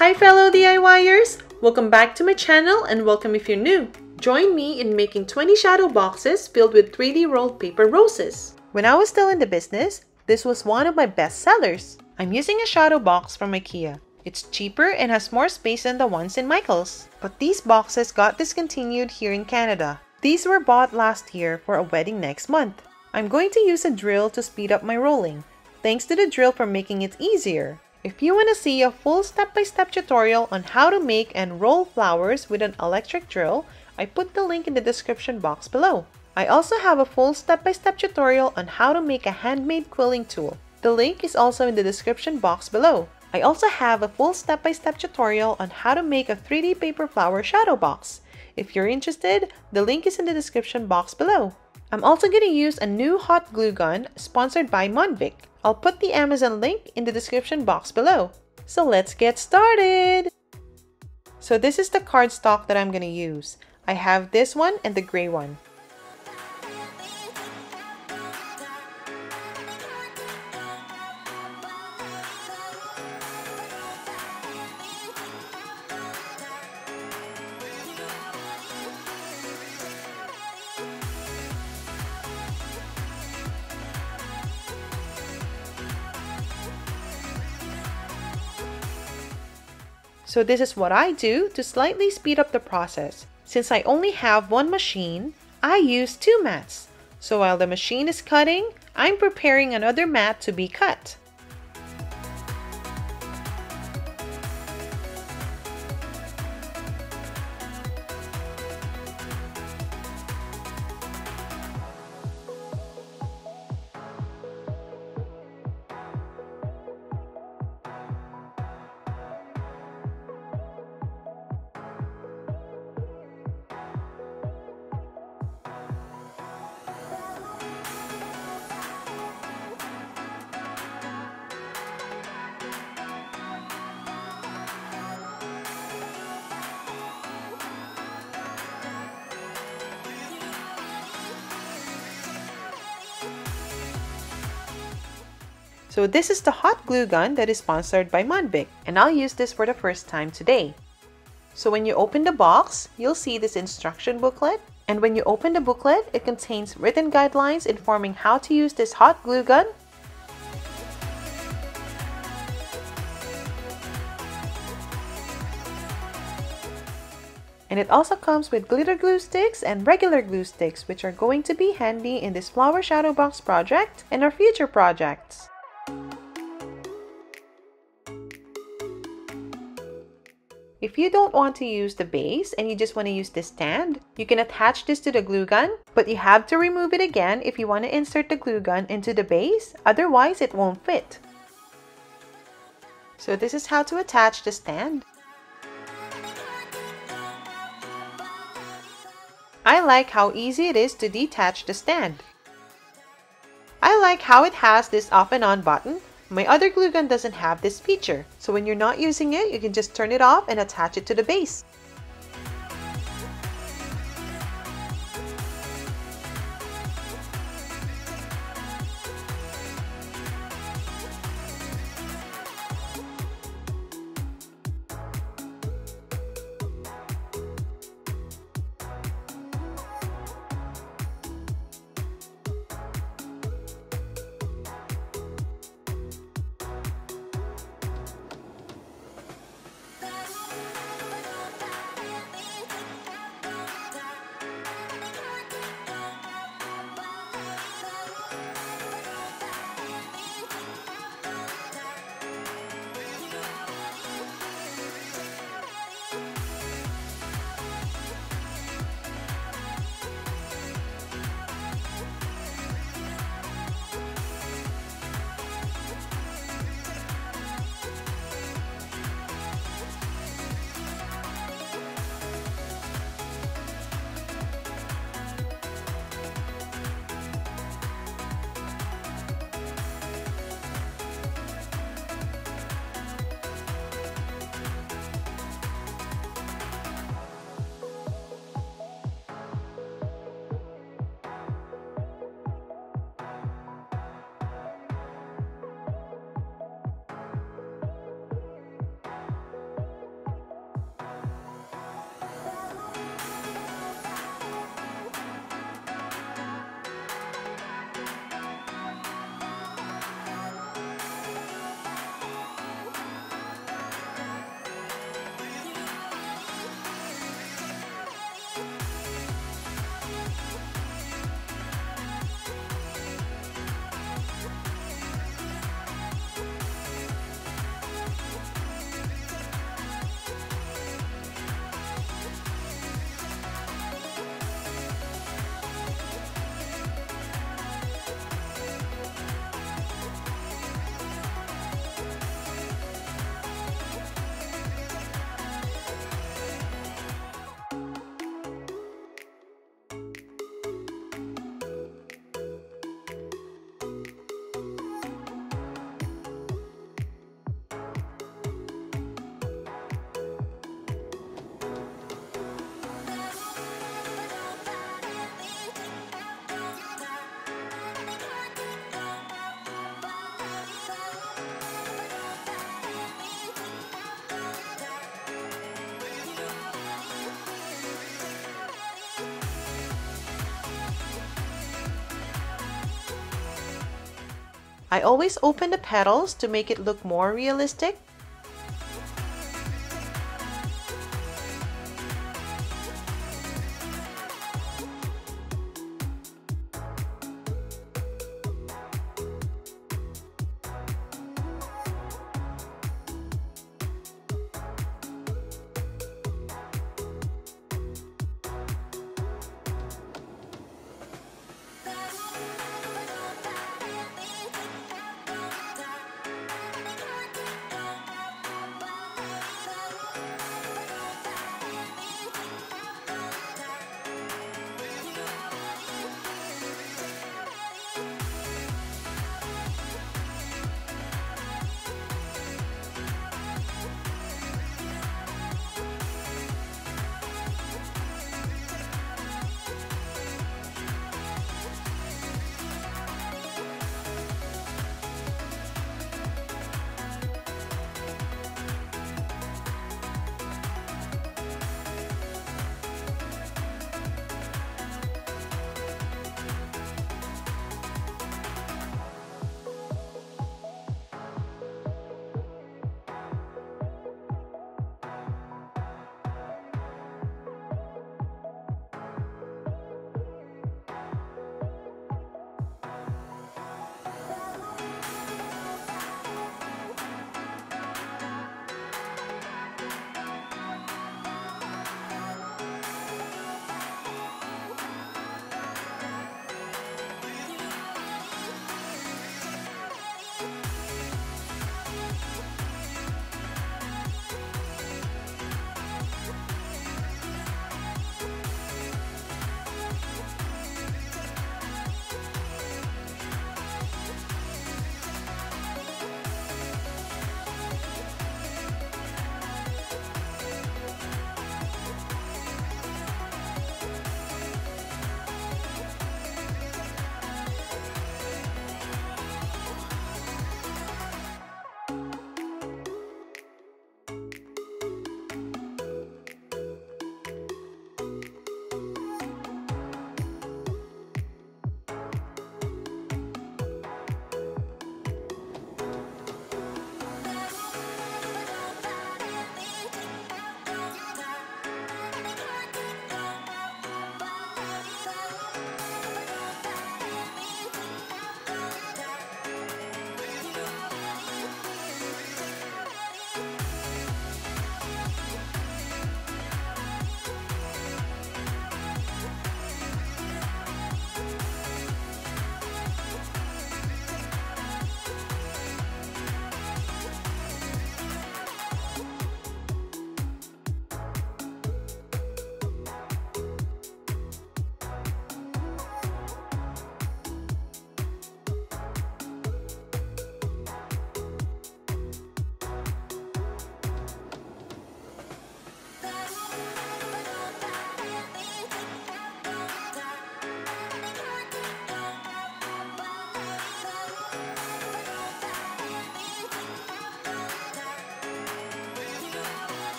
Hi fellow DIYers! Welcome back to my channel and welcome if you're new. Join me in making 20 shadow boxes filled with 3D rolled paper roses. When I was still in the business, this was one of my best sellers. I'm using a shadow box from Ikea. It's cheaper and has more space than the ones in Michael's. But these boxes got discontinued here in Canada. These were bought last year for a wedding next month. I'm going to use a drill to speed up my rolling. Thanks to the drill for making it easier. If you want to see a full step-by-step tutorial on how to make and roll flowers with an electric drill, I put the link in the description box below. I also have a full step-by-step tutorial on how to make a handmade quilling tool. The link is also in the description box below. I also have a full step-by-step tutorial on how to make a 3D paper flower shadow box. If you're interested, the link is in the description box below. I'm also going to use a new hot glue gun sponsored by Monvic. I'll put the Amazon link in the description box below. So let's get started! So this is the cardstock that I'm going to use. I have this one and the gray one. So this is what I do to slightly speed up the process. Since I only have one machine, I use two mats. So while the machine is cutting, I'm preparing another mat to be cut. So this is the hot glue gun that is sponsored by Monvic, and I'll use this for the first time today. So when you open the box, you'll see this instruction booklet, and when you open the booklet, it contains written guidelines informing how to use this hot glue gun. And it also comes with glitter glue sticks and regular glue sticks, which are going to be handy in this flower shadow box project and our future projects. If you don't want to use the base and you just want to use the stand, you can attach this to the glue gun, but you have to remove it again if you want to insert the glue gun into the base, otherwise it won't fit. So this is how to attach the stand. I like how easy it is to detach the stand. I like how it has this off and on button. My other glue gun doesn't have this feature, so when you're not using it, you can just turn it off and attach it to the base. I always open the petals to make it look more realistic.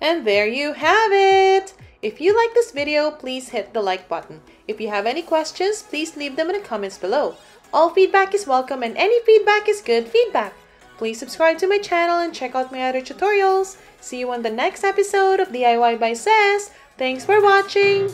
And there you have it! If you like this video, please hit the like button. If you have any questions, please leave them in the comments below. All feedback is welcome and any feedback is good feedback. Please subscribe to my channel and check out my other tutorials. See you on the next episode of DIY by Sass. Thanks for watching!